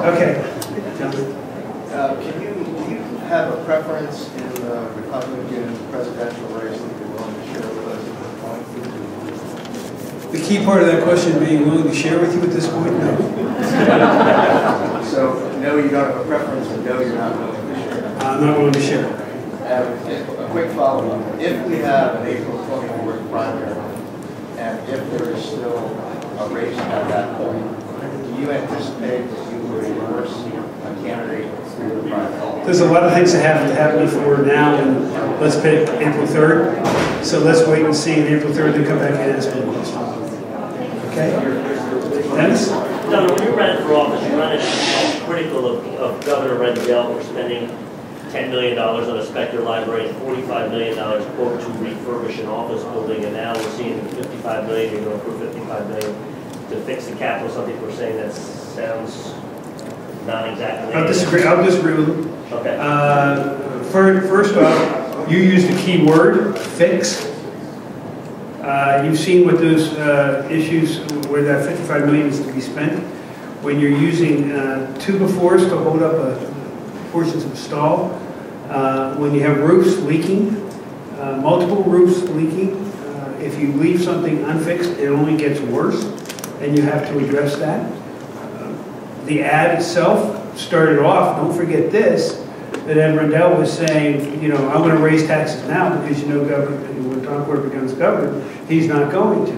Okay. Do you have a preference in the Republican presidential race that you're willing to share with us at this point? The key part of that question being willing to share with you at this point? No. So, no, you don't have a preference, and no, you're not willing to share. I'm not willing to share. A quick follow-up. If we have an April 24th primary, and if there is still a race at that point, do you anticipate that you will endorse a candidate through the primary? There's a lot of things that have to happen before now, and let's pick April 3rd. So let's wait and see on April 3rd and come back and ask me a question. Okay? Dennis? No, when you ran for office, you ran it critical of Governor Rendell for spending $10 million on a Specter library and $45 million, quote, to refurbish an office building, and now we're seeing $55 million, you're going for $55 million to fix the Capitol. Some people are saying that sounds not exactly. I'll disagree with them. Okay. First off, you used the key word, fix. You've seen what those issues where that $55 million is to be spent. When you're using 2x4s to hold up portions of a stall, when you have roofs leaking, multiple roofs leaking, if you leave something unfixed, it only gets worse, and you have to address that. The ad itself started off, don't forget this, that Ed Rendell was saying, you know, I'm going to raise taxes now because, you know, when Tom Corbett becomes governor, he's not going to.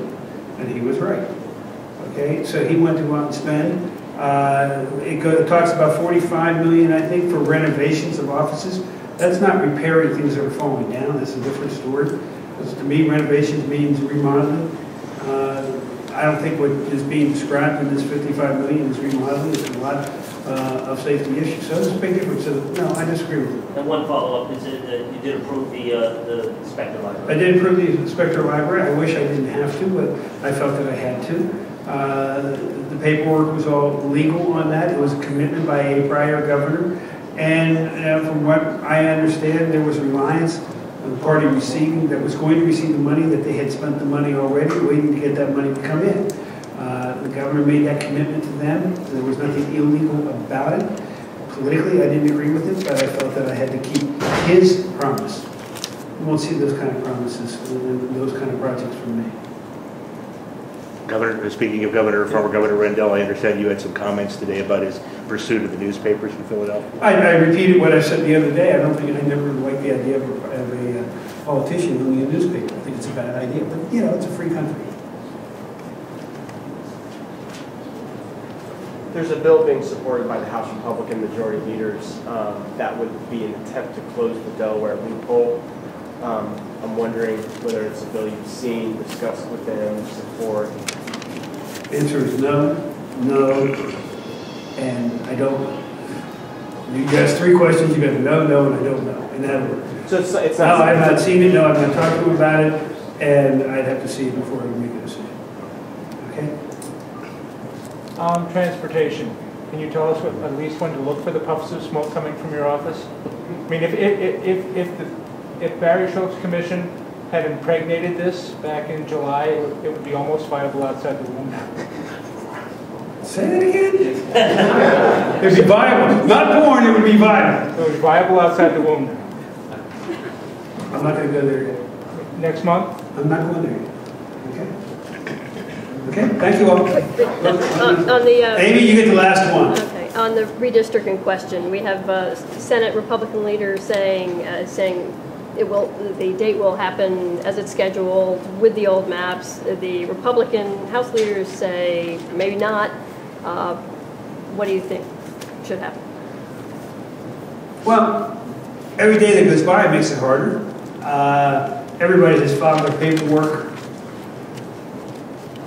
And he was right. Okay, so he went to go out and spend. It talks about $45 million, I think, for renovations of offices. That's not repairing things that are falling down. That's a different story. Because to me, renovations means remodeling. I don't think what is being described in this $55 million is remodeling. It's a lot of safety issues. So there's a big difference. So no, I disagree with you. And one follow-up is that you did approve the Specter library. I did approve the Specter library. I wish I didn't have to, but I felt that I had to. The paperwork was all legal on that. It was a commitment by a prior governor. And from what I understand, there was reliance on the party receiving, that was going to receive the money, that they had spent the money already, waiting to get that money to come in. The governor made that commitment to them. There was nothing illegal about it. Politically, I didn't agree with it, but I felt that I had to keep his promise. You won't see those kind of promises and those kind of projects from me. Governor, speaking of former Governor Rendell, I understand you had some comments today about his pursuit of the newspapers in Philadelphia. I repeated what I said the other day. I never liked the idea of a politician owning a newspaper. I think it's a bad idea, but you know, it's a free country. There's a bill being supported by the House Republican majority leaders that would be an attempt to close the Delaware loophole. I'm wondering whether it's a bill you've seen, discussed with them, support. The answer is no, and I don't know. You asked three questions, you got no, and I don't know. In that order. So it's not. No, I've not seen it, no, I've not talked to him about it, and I'd have to see it before I would make a decision. Okay? Transportation. Can you tell us at least when to look for the puffs of smoke coming from your office? I mean, if Barry Schultz's commission had impregnated this back in July, it would be almost viable outside the womb now. Say that again? It would be viable. Not born, it would be viable. It was viable outside the womb now. I'm not going to go there yet. Next month? I'm not going there yet. Okay, thank you all. Amy, you get the last one. Okay, on the redistricting question, we have Senate Republican leaders saying the date will happen as it's scheduled with the old maps. The Republican House leaders say maybe not. What do you think should happen? Well, every day that goes by makes it harder. Everybody has filed their paperwork.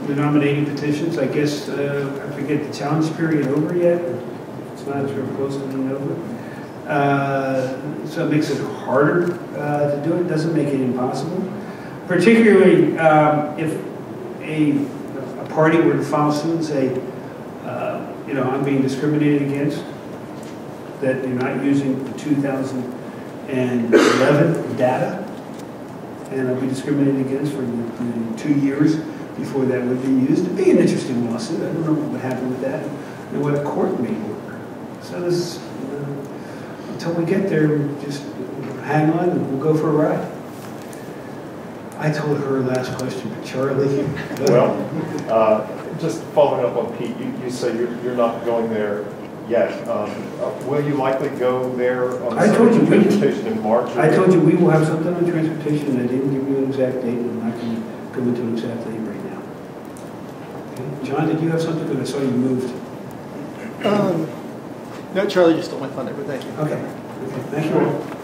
The nominating petitions, I guess, I forget the challenge period over yet. It's not as real close to being over. So it makes it harder to do it. Doesn't make it impossible. Particularly if a party were to file suit and say, you know, I'm being discriminated against, that they're not using the 2011 data, and I'll be discriminated against for the 2 years before that would be used. It'd be an interesting lawsuit. I don't know what would happen with that and what a court may work. So this, until we get there, just hang on and we'll go for a ride. I told her last question, but Charlie. Well, just following up on Pete, you say you're not going there yet. Will you likely go there on the transportation in March? I told you we will have something on transportation. I didn't give you an exact date, and I'm not going to go into an exact date right now. Okay. John, did you have something? Because I saw you moved. No, Charlie just stole my thunder, but thank you. Okay. Thank you.